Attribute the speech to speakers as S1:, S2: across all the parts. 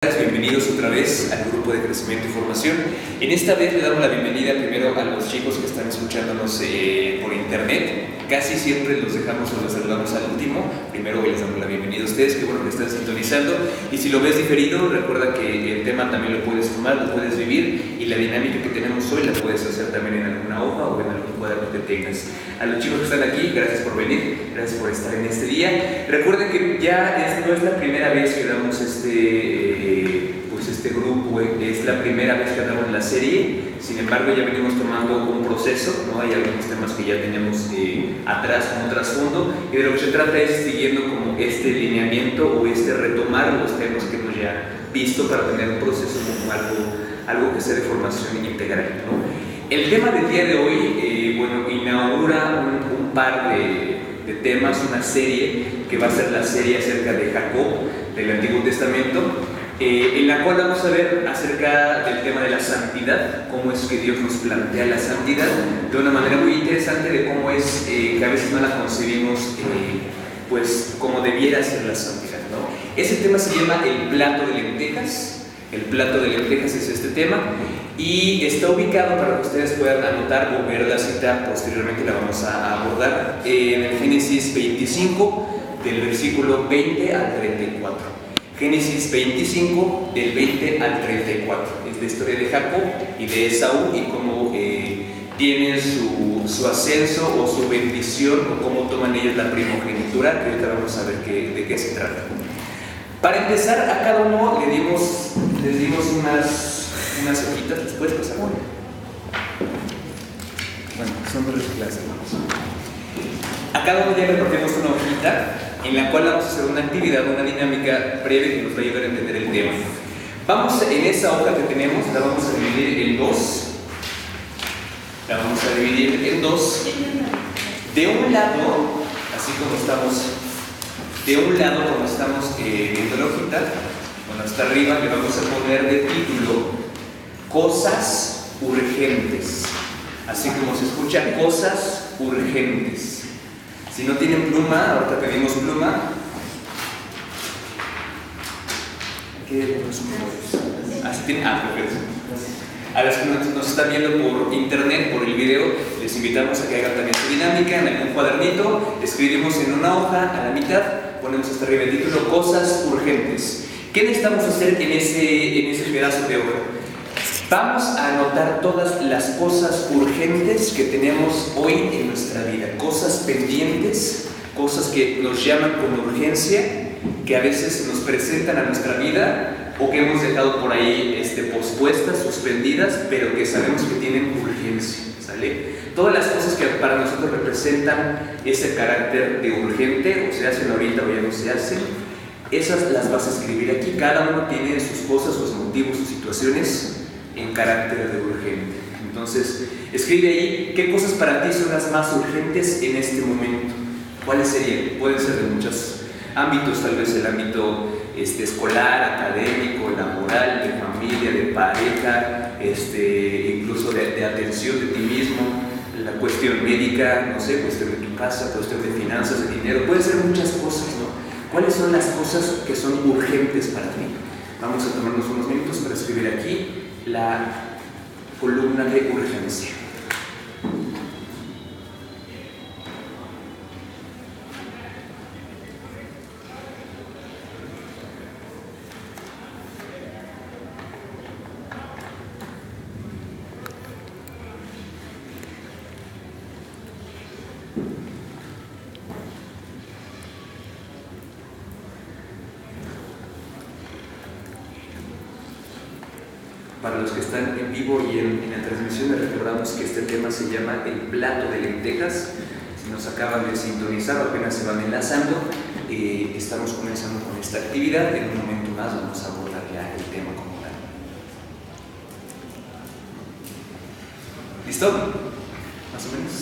S1: Bienvenidos otra vez al grupo de crecimiento y formación. En esta vez le damos la bienvenida primero a los chicos que están escuchándonos por internet. Casi siempre los dejamos o los saludamos al último. Primero hoy les damos la bienvenida a ustedes, qué bueno que están sintonizando. Y si lo ves diferido, recuerda que el tema también lo puedes tomar, lo puedes vivir, y la dinámica que tenemos hoy la puedes hacer también en alguna hoja o en algún cuaderno que tengas. A los chicos que están aquí, gracias por venir, gracias por estar en este día. Recuerden que ya no es la primera vez que damos este grupo, es la primera vez que damos la serie. Sin embargo, ya venimos tomando un proceso, ¿no? Hay algunos temas que ya tenemos atrás como trasfondo, y de lo que se trata es siguiendo como este lineamiento o retomar los temas que hemos ya visto para tener un proceso como algo que sea de formación integral, ¿no? El tema del día de hoy, inaugura un par de temas, una serie que va a ser la serie acerca de Jacob del Antiguo Testamento, en la cual vamos a ver acerca del tema de la santidad, cómo es que Dios nos plantea la santidad de una manera muy interesante, de cómo es que a veces no la concebimos pues como debiera ser la santidad, ¿no? Ese tema se llama el plato de lentejas. El plato de lentejas es este tema, y está ubicado para que ustedes puedan anotar o ver la cita. Posteriormente la vamos a abordar en el Génesis 25 del versículo 20 al 34. Génesis 25 del 20 al 34 es la historia de Jacob y de Esaú, y cómo tienen su ascenso o su bendición, o cómo toman ellos la primogenitura, que ahorita vamos a ver de qué se trata. Para empezar, a cada uno les dimos unas hojitas. ¿Les puedes pasar? Bueno, son dos clases. A cada uno ya repartimos una hojita en la cual vamos a hacer una actividad, una dinámica breve que nos va a ayudar a entender el tema. Vamos, en esa hoja que tenemos, la vamos a dividir en dos. De un lado, así como estamos, como estamos viendo la hojita, bueno, hasta arriba le vamos a poner de título cosas urgentes. Así como se escucha, cosas urgentes. Si no tienen pluma, ahorita pedimos pluma. Perfecto. A los que nos están viendo por internet, por el video, les invitamos a que hagan también su dinámica en algún cuadernito. Escribimos en una hoja a la mitad, ponemos hasta arriba el título cosas urgentes. ¿Qué necesitamos hacer en ese pedazo de hoja? Vamos a anotar todas las cosas urgentes que tenemos hoy en nuestra vida, cosas pendientes, cosas que nos llaman con urgencia, que a veces nos presentan a nuestra vida o que hemos dejado por ahí pospuestas, suspendidas, pero que sabemos que tienen urgencia, ¿sale? Todas las cosas que para nosotros representan ese carácter de urgente, o se hacen ahorita o ya no se hacen, esas las vas a escribir aquí. Cada uno tiene sus cosas, sus motivos, sus situaciones en carácter de urgente. Entonces, escribe ahí qué cosas para ti son las más urgentes en este momento. ¿Cuáles serían? Pueden ser de muchos ámbitos, tal vez el ámbito escolar, académico, laboral, de familia, de pareja, incluso de atención de ti mismo, la cuestión médica, no sé, cuestión de tu casa, cuestión de finanzas, de dinero. Pueden ser muchas cosas, ¿no? ¿Cuáles son las cosas que son urgentes para ti? Vamos a tomarnos unos minutos para escribir aquí la columna de urgencia. Para los que están en vivo y en la transmisión, les recordamos que este tema se llama el plato de lentejas. Si nos acaban de sintonizar o apenas se van enlazando, estamos comenzando con esta actividad. En un momento más vamos a abordar ya el tema como tal. ¿Listo? ¿Más o menos?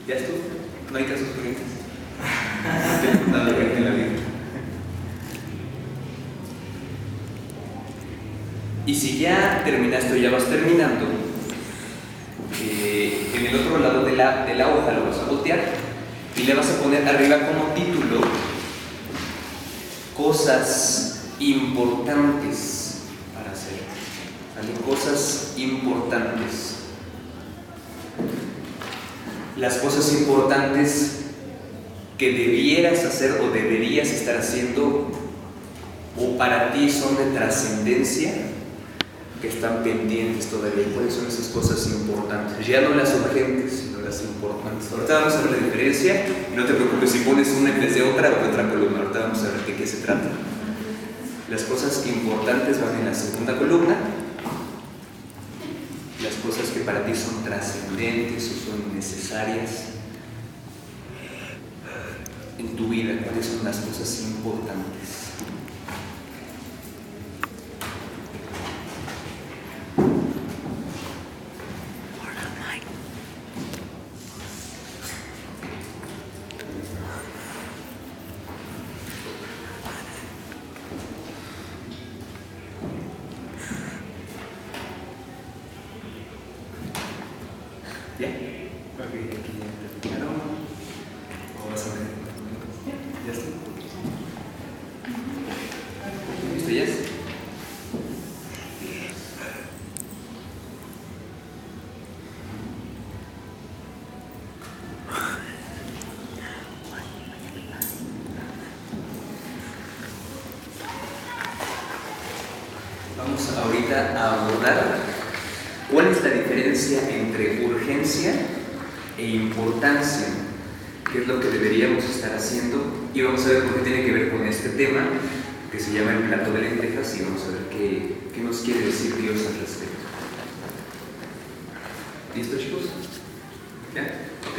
S1: ¿Ya estuvo? ¿No hay casos urgentes? Nada urgente en la vida. Y si ya terminaste o ya vas terminando, en el otro lado de la hoja lo vas a voltear y le vas a poner arriba como título cosas importantes para hacer. ¿Vale? Cosas importantes. Las cosas importantes que debieras hacer o deberías estar haciendo o para ti son de trascendencia, que están pendientes todavía. ¿Cuáles son esas cosas importantes? Ya no las urgentes, sino las importantes. Ahorita vamos a ver la diferencia y no te preocupes si pones una en vez de otra o de otra columna. Ahorita vamos a ver de qué se trata. Las cosas importantes van en la segunda columna. Las cosas que para ti son trascendentes o son necesarias en tu vida. ¿Cuáles son las cosas importantes? ¿Ya? Ok, aquí ya terminaron. Vamos a ver. ¿Ya está? ¿Listo ya? Vamos ahorita a abordar cuál es la diferencia entre urgencia e importancia, qué es lo que deberíamos estar haciendo, y vamos a ver por qué tiene que ver con este tema que se llama el plato de lentejas, y vamos a ver qué nos quiere decir Dios al respecto. ¿Listo, chicos? ¿Ya? Ok.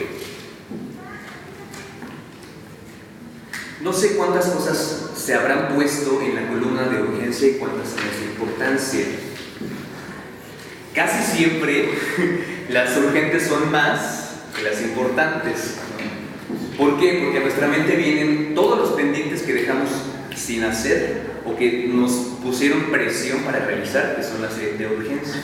S1: No sé cuántas cosas se habrán puesto en la columna de urgencia y cuántas en la de importancia. Casi siempre las urgentes son más que las importantes. ¿Por qué? Porque a nuestra mente vienen todos los pendientes que dejamos sin hacer o que nos pusieron presión para realizar, que son las de urgencia.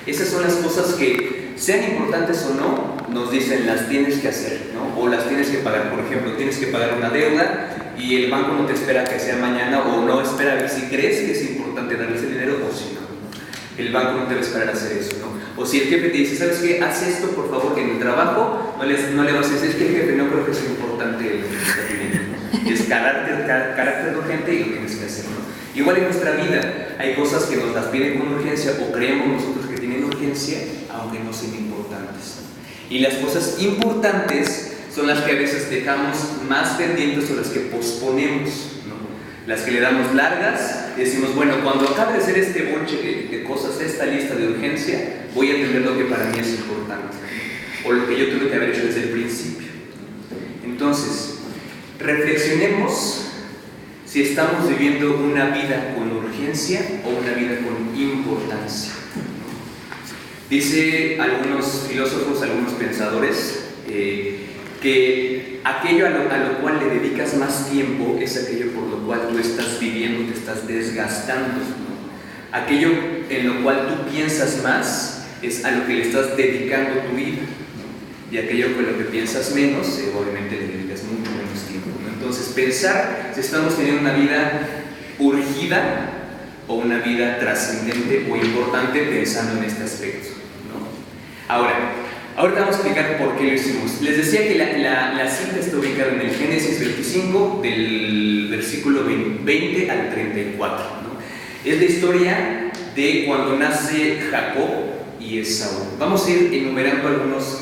S1: Esas son las cosas que, sean importantes o no, nos dicen las tienes que hacer, ¿no? O las tienes que pagar. Por ejemplo, tienes que pagar una deuda y el banco no te espera que sea mañana, o no espera a ver si crees que es importante darles el dinero o si no. El banco no te va a esperar a hacer eso, ¿no? O si el jefe te dice, ¿sabes qué? Haz esto, por favor, en el trabajo, no le vas a decir, es que el jefe no creo que sea importante lo que está pidiendo, ¿no? Es carácter urgente y lo tienes que hacer, ¿no? Igual en nuestra vida hay cosas que nos las piden con urgencia o creemos nosotros que tienen urgencia, aunque no sean importantes. Y las cosas importantes son las que a veces dejamos más pendientes o las que posponemos, ¿no? Las que le damos largas y decimos, bueno, cuando acabe de hacer este bonche de cosas, esta lista de urgencia, voy a entender lo que para mí es importante, o lo que yo tuve que haber hecho desde el principio. Entonces, reflexionemos si estamos viviendo una vida con urgencia o una vida con importancia. Dice algunos filósofos, algunos pensadores, que aquello a lo cual le dedicas más tiempo es aquello por lo cual tú estás viviendo, te estás desgastando, ¿no? Aquello en lo cual tú piensas más es a lo que le estás dedicando tu vida, ¿no? Y aquello con lo que piensas menos, obviamente le dedicas mucho menos tiempo, ¿no? Entonces, pensar si estamos teniendo una vida urgida o una vida trascendente o importante pensando en este aspecto, ¿no? Ahorita vamos a explicar por qué lo hicimos. Les decía que la cita está ubicada en el Génesis 25, del versículo 20 al 34, ¿no? Es la historia de cuando nace Jacob y Esaú. Vamos a ir enumerando algunos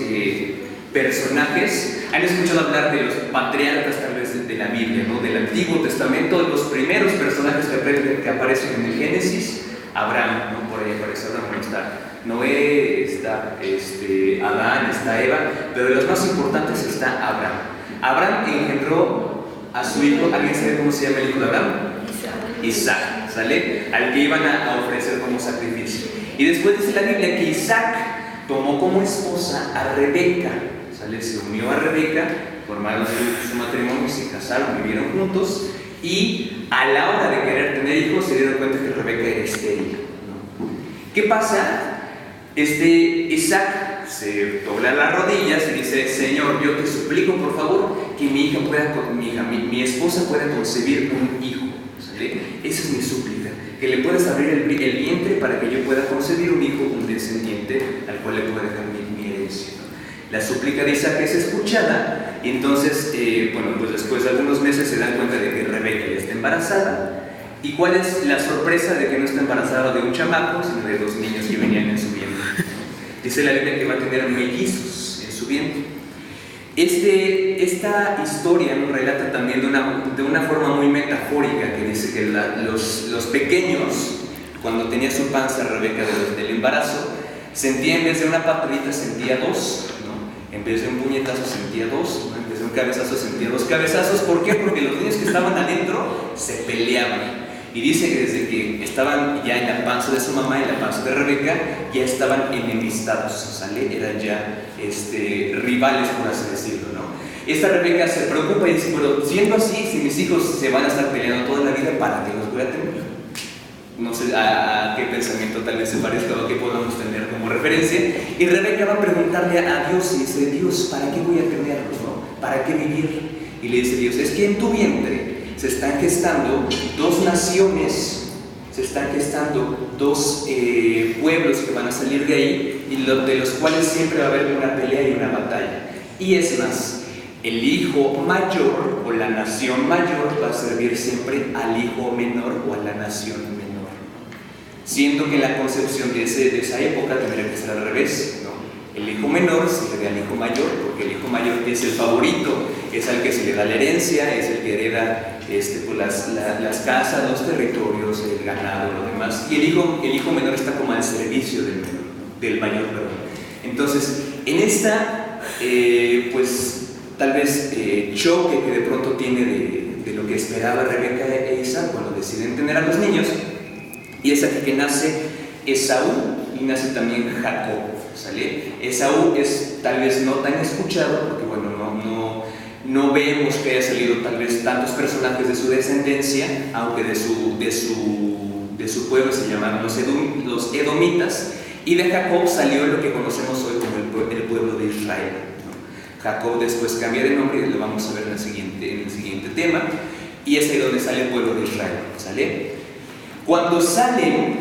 S1: personajes. Han escuchado hablar de los patriarcas tal vez de la Biblia, ¿no? Del Antiguo Testamento. Los primeros personajes que aparecen en el Génesis: Abraham, ¿no? Por ahí aparece Abraham, no está Noé, está Adán, está Eva, pero de los más importantes está Abraham. Abraham engendró a su hijo. ¿Alguien sabe cómo se llama el hijo de Abraham? Isaac, ¿sale? Al que iban a ofrecer como sacrificio. Y después dice la Biblia que Isaac tomó como esposa a Rebeca, ¿sale? Se unió a Rebeca, formaron su matrimonio, se casaron, vivieron juntos, y a la hora de querer tener hijos se dieron cuenta que Rebeca era estéril, ¿no? ¿Qué pasa? Isaac se dobla las rodillas y dice: Señor, yo te suplico por favor que mi esposa pueda concebir un hijo. ¿sale? Esa es mi súplica, que le puedas abrir el vientre para que yo pueda concebir un hijo, un descendiente, al cual le pueda dejar mi herencia, ¿no? La súplica de Isaac es escuchada, y entonces, bueno, pues después de algunos meses se dan cuenta de que Rebeca ya está embarazada. ¿Y cuál es la sorpresa de que no está embarazada de un chamaco, sino de 2 niños que venían en su vientre? Dice la Biblia que va a tener mellizos en su vientre. Esta historia nos relata también de una forma muy metafórica, que dice que los pequeños, cuando tenía su panza Rebeca del embarazo, sentía, en vez de una patadita sentía 2, ¿no? En vez de un puñetazo sentía 2, ¿no? En vez de un cabezazo sentía 2 cabezazos. ¿Por qué? Porque los niños que estaban adentro se peleaban. Y dice que desde que estaban ya en la panza de su mamá, en la panza de Rebeca, ya estaban enemistados, ¿sale? Eran ya rivales, por así decirlo, ¿no? Esta Rebeca se preocupa y dice, pero siendo así, si mis hijos se van a estar peleando toda la vida, ¿para qué los voy a tener? No sé a qué pensamiento tal vez se parezca o qué podamos tener como referencia. Y Rebeca va a preguntarle a Dios y dice, Dios, ¿para qué voy a tenerlos, no? ¿Para qué vivir? Y le dice Dios, es que en tu vientre se están gestando 2 naciones, se están gestando 2 pueblos que van a salir de ahí, y de los cuales siempre va a haber una pelea y una batalla. Y es más, el hijo mayor o la nación mayor va a servir siempre al hijo menor o a la nación menor. Siendo que en la concepción de esa época tendría que ser al revés, ¿no? El hijo menor sirve al hijo mayor, porque el hijo mayor es el favorito, es al que se le da la herencia, es el que hereda pues las casas, los territorios, el ganado, lo demás. Y el hijo menor está como al servicio del mayor, perdón. Entonces, en esta, pues tal vez choque que de pronto tiene de lo que esperaba Rebeca e Isaac cuando deciden tener a los niños, y es aquí que nace Esaú y nace también Jacob, ¿sale? Esaú es tal vez no tan escuchado, porque bueno, no vemos que haya salido tal vez tantos personajes de su descendencia, aunque de su pueblo se llamaban los edomitas, y de Jacob salió lo que conocemos hoy como el pueblo de Israel, ¿no? Jacob después cambia de nombre y lo vamos a ver en el siguiente tema, y es ahí donde sale el pueblo de Israel, ¿sale? Cuando salen,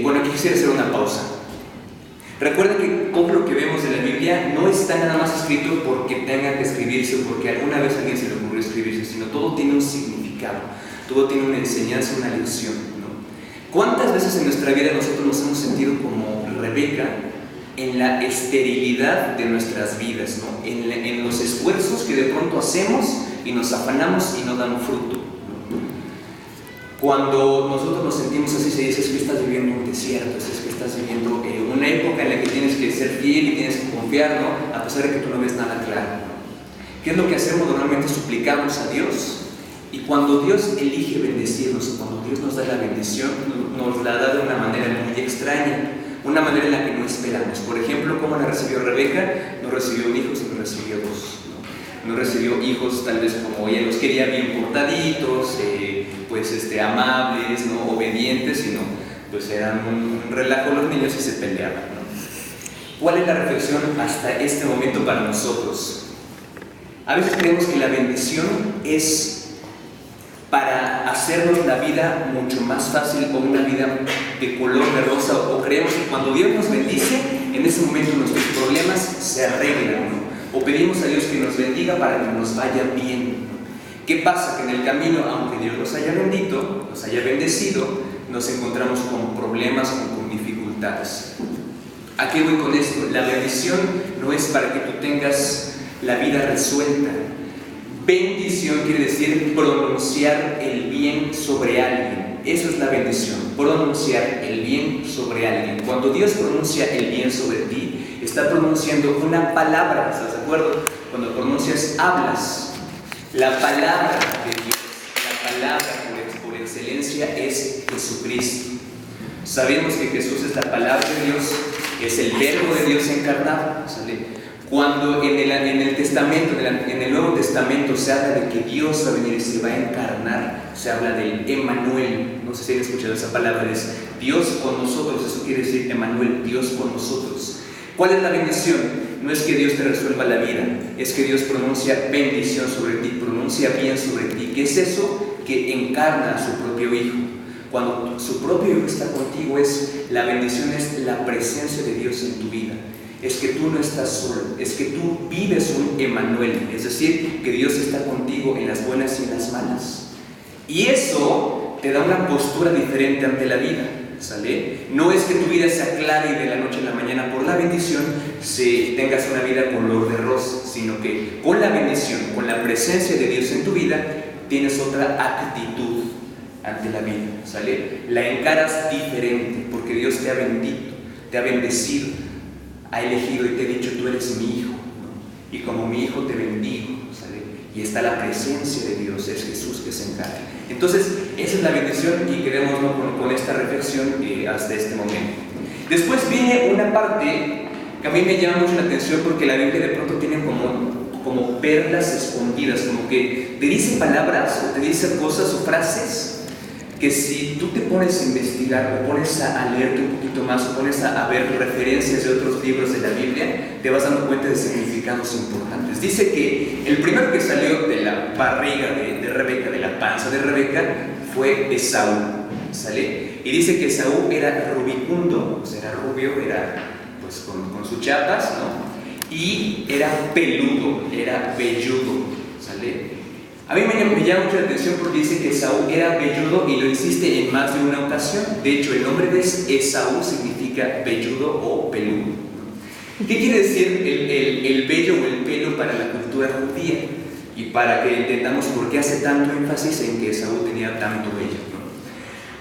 S1: bueno, aquí quisiera hacer una pausa. Recuerden que todo lo que vemos de la Biblia no está nada más escrito porque tenga que escribirse o porque alguna vez a alguien se le ocurrió escribirse, sino todo tiene un significado, todo tiene una enseñanza, una lección, ¿no? ¿Cuántas veces en nuestra vida nosotros nos hemos sentido como Rebeca en la esterilidad de nuestras vidas, ¿no? En los esfuerzos que de pronto hacemos y nos afanamos y no dan fruto, ¿no? Cuando nosotros nos sentimos así, se dice, es que estás viviendo un desierto, es que estás viviendo una época en la que tienes que ser fiel y tienes que confiar, ¿no? A pesar de que tú no ves nada claro, ¿no? ¿Qué es lo que hacemos? Normalmente suplicamos a Dios, y cuando Dios elige bendecirnos, o cuando Dios nos da la bendición, nos la da de una manera muy extraña, una manera en la que no esperamos. Por ejemplo, ¿cómo la recibió Rebeca? No recibió un hijo, sino recibió 2, ¿no? No recibió hijos tal vez como ella los quería, bien portaditos, amables, ¿no? Obedientes, sino pues eran un relajo los niños y se peleaban, ¿no? ¿Cuál es la reflexión hasta este momento para nosotros? A veces creemos que la bendición es para hacernos la vida mucho más fácil, o una vida de color de rosa, o creemos que cuando Dios nos bendice, en ese momento nuestros problemas se arreglan, ¿no? O pedimos a Dios que nos bendiga para que nos vaya bien. ¿Qué pasa? Que en el camino, aunque Dios nos haya bendecido, nos encontramos con problemas, con dificultades. ¿A qué voy con esto? La bendición no es para que tú tengas la vida resuelta. Bendición quiere decir pronunciar el bien sobre alguien. Eso es la bendición, pronunciar el bien sobre alguien. Cuando Dios pronuncia el bien sobre ti, está pronunciando una palabra, ¿estás de acuerdo? Cuando pronuncias, hablas. La palabra de Dios, la palabra por excelencia es Jesucristo. Sabemos que Jesús es la palabra de Dios, es el verbo de Dios encarnado, ¿sale? Cuando en el Testamento, en el Nuevo Testamento se habla de que Dios va a venir y se va a encarnar, se habla del Emmanuel. No sé si han escuchado esa palabra, es Dios con nosotros. Eso quiere decir Emmanuel, Dios con nosotros. ¿Cuál es la bendición? No es que Dios te resuelva la vida, es que Dios pronuncia bendición sobre ti, pronuncia bien sobre ti. ¿Qué es eso? que encarna a su propio Hijo. Cuando su propio Hijo está contigo, la bendición es la presencia de Dios en tu vida. Es que tú no estás solo, es que tú vives un Emmanuel, es decir, que Dios está contigo en las buenas y en las malas. Y eso te da una postura diferente ante la vida, ¿sale? No es que tu vida sea clara y de la noche a la mañana por la bendición tengas una vida color de rosa, sino que con la bendición, con la presencia de Dios en tu vida, tienes otra actitud ante la vida, ¿sale? La encaras diferente porque Dios te ha bendito, te ha bendecido, ha elegido y te ha dicho: tú eres mi hijo, ¿no? Y como mi hijo te bendigo, ¿sale? Y está la presencia de Dios, es Jesús que se encarga. Entonces, esa es la bendición y quedémonos con esta reflexión hasta este momento. Después viene una parte que a mí me llama mucho la atención porque la Biblia de pronto tiene como perlas escondidas, como que te dice palabras o te dice cosas o frases que si tú te pones a investigar o pones a leerte un poquito más o pones a ver referencias de otros libros de la Biblia, te vas dando cuenta de significados importantes. Dice que el primero que salió de la barriga de Rebeca, de la panza de Rebeca, fue Esaú, ¿sale? Y dice que Esaú era rubicundo, o sea, era rubio, era pues con sus chapas, ¿no? Y era peludo, era velludo, ¿sale? A mí me llama mucho la atención porque dice que Esaú era velludo y lo insiste en más de una ocasión. De hecho, el nombre de Esaú significa velludo o peludo. ¿Qué quiere decir el vello o el pelo para la cultura judía? Y para que entendamos por qué hace tanto énfasis en que Esaú tenía tanto vello.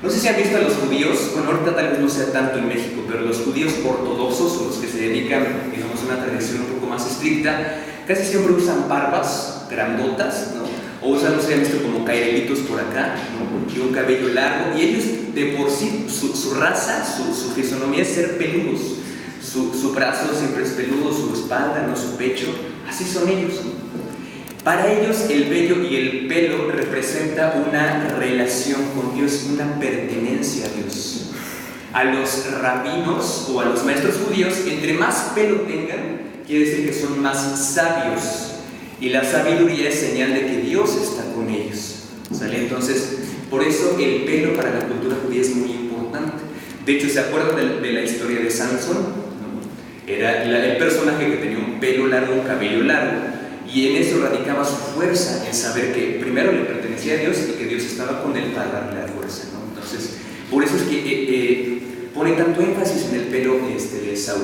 S1: No sé si han visto a los judíos, bueno, ahorita tal vez no sea tanto en México, pero los judíos ortodoxos, o los que se dedican, digamos, a una tradición un poco más estricta, casi siempre usan barbas grandotas, ¿no? O usan, no sé, han visto como cairelitos por acá, ¿no? Y un cabello largo, y ellos de por sí, su raza, su fisonomía es ser peludos. Su brazo siempre es peludo, su espalda, ¿no? Su pecho, así son ellos, ¿no? Para ellos el vello y el pelo representa una relación con Dios, una pertenencia a Dios. A los rabinos o a los maestros judíos, entre más pelo tengan, quiere decir que son más sabios. Y la sabiduría es señal de que Dios está con ellos, ¿sale? Entonces, por eso el pelo para la cultura judía es muy importante. De hecho, ¿se acuerdan de la historia de Sansón? ¿No? Era el personaje que tenía un pelo largo, un cabello largo. Y en eso radicaba su fuerza, en saber que primero le pertenecía a Dios y que Dios estaba con él para darle la fuerza, ¿no? Entonces, por eso es que pone tanto énfasis en el pelo de Esaú.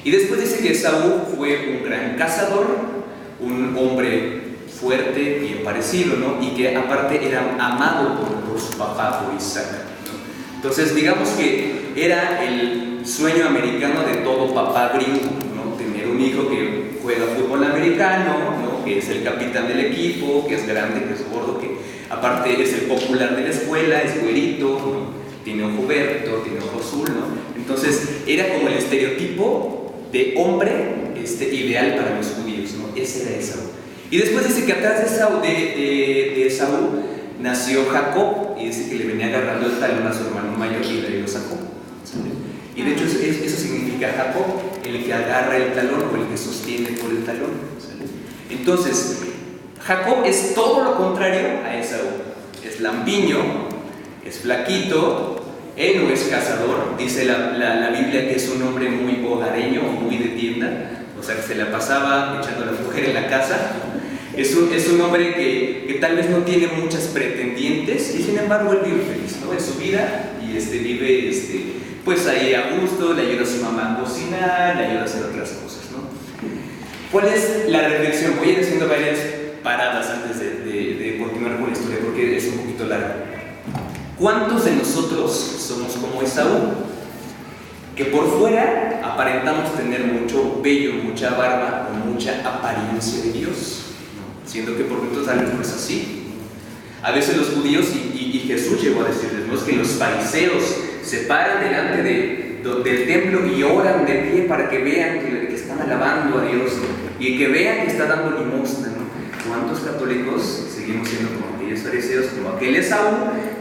S1: Y después dice que Esaú fue un gran cazador, un hombre fuerte, bien parecido, ¿no? Y que aparte era amado por su papá, por Isaac, ¿no? Entonces, digamos que era el sueño americano de todo papá gringo, ¿no? Tener un hijo que juega fútbol americano, ¿no? Que es el capitán del equipo, que es grande, que es gordo, que aparte es el popular de la escuela, es güerito, ¿no? Tiene ojo verde, tiene ojo azul, ¿no? Entonces era como el estereotipo de hombre ideal para los judíos, ¿no? Ese era Esaú. Y después dice que atrás de Esaú nació Jacob, y dice que le venía agarrando el talón a su hermano mayor y le lo sacó, ¿sale? Y de hecho eso significa Jacob, el que agarra el talón o el que sostiene por el talón, ¿sale? Entonces, Jacob es todo lo contrario a Esaú. Es lampiño, es flaquito, él no es cazador. Dice la Biblia que es un hombre muy hogareño, muy de tienda, o sea que se la pasaba echando a la mujer en la casa. Es un hombre que tal vez no tiene muchas pretendientes y sin embargo él vive feliz, ¿no? En su vida y vive pues ahí a gusto, le ayuda a su mamá a cocinar, le ayuda a hacer otras cosas, ¿no? ¿Cuál es la reflexión? Voy a ir haciendo varias paradas antes de continuar con la historia porque es un poquito larga. ¿Cuántos de nosotros somos como Esaú? Que por fuera aparentamos tener mucho vello, mucha barba o mucha apariencia de Dios, ¿no? Siendo que por dentro tal vez no es así. A veces los judíos, y Jesús llegó a decirles, ¿no? Es que los fariseos se paran delante del templo y oran de pie para que vean que están alabando a Dios, ¿no? Y que vean que está dando limosna, ¿no? ¿Cuántos católicos seguimos siendo como aquellos fariseos, como aquel Esaú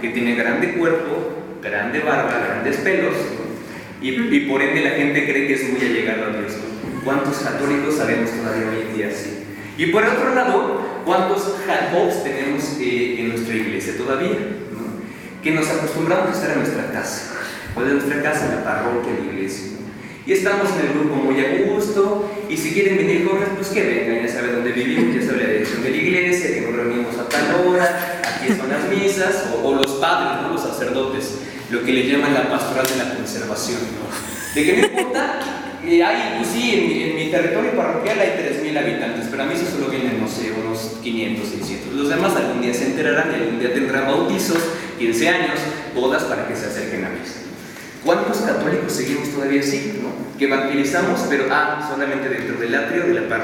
S1: que tiene grande cuerpo, grande barba, grandes pelos, ¿no? Y por ende la gente cree que es muy allegado a Dios, ¿no? ¿Cuántos católicos sabemos todavía hoy en día así? Y por otro lado, ¿Cuántos Jacobs tenemos en nuestra iglesia todavía? ¿No? Que nos acostumbramos a estar en nuestra casa, o de nuestra casa en la parroquia, en la iglesia, ¿no? Y estamos en el grupo muy a gusto, y si quieren venir jóvenes, pues que vengan, ya saben dónde vivimos, ya saben la dirección de la iglesia, que nos reunimos a tal hora, aquí son las misas, o los padres, ¿no? Los sacerdotes, lo que le llaman la pastoral de la conservación, ¿no? De que no importa, hay, pues sí, en mi territorio parroquial hay 3,000 habitantes, pero a mí solo vienen, no sé, unos 500, 600. Los demás algún día se enterarán y algún día tendrán bautizos, 15 años, bodas para que se acerquen a mí. ¿Cuántos católicos seguimos todavía así, no? Que evangelizamos, pero solamente dentro del atrio de la parroquia.